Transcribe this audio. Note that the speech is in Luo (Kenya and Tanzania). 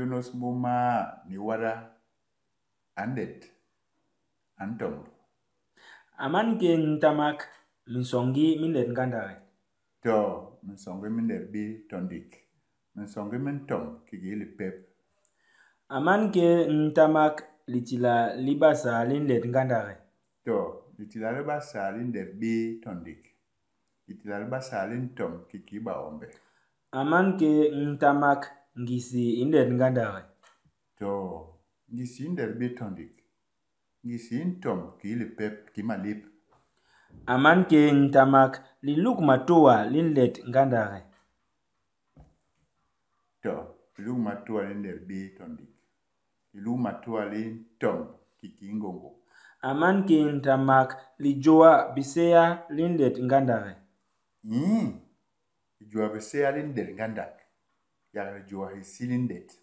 Yunus Muma Niwara Andet Antom. Aman ke ntamak minsongi mindet ngandare. To minsongi mindet bi tondik. Minsongi mintom kigili pep. Aman ke ntamak litila libasa lindet ngandare. To litila libasa lindet bi tondik. Litila libasa lintom kikiba ombe. Aman ke ntamak ngisi indet ngandare. To ngisi indet bi tondik. Ngisi intom kigili pep kimalip. Aman ke ntamak liluk matoa lindet ngandare. To liluk matoa lindet bi tondik. Liluk matoa lintom kikingongo. Aman ke ntamak lijoa bisea lindet ngandare. Lijoa bisea lindet ngandak. Yala lijoa hisi lindet.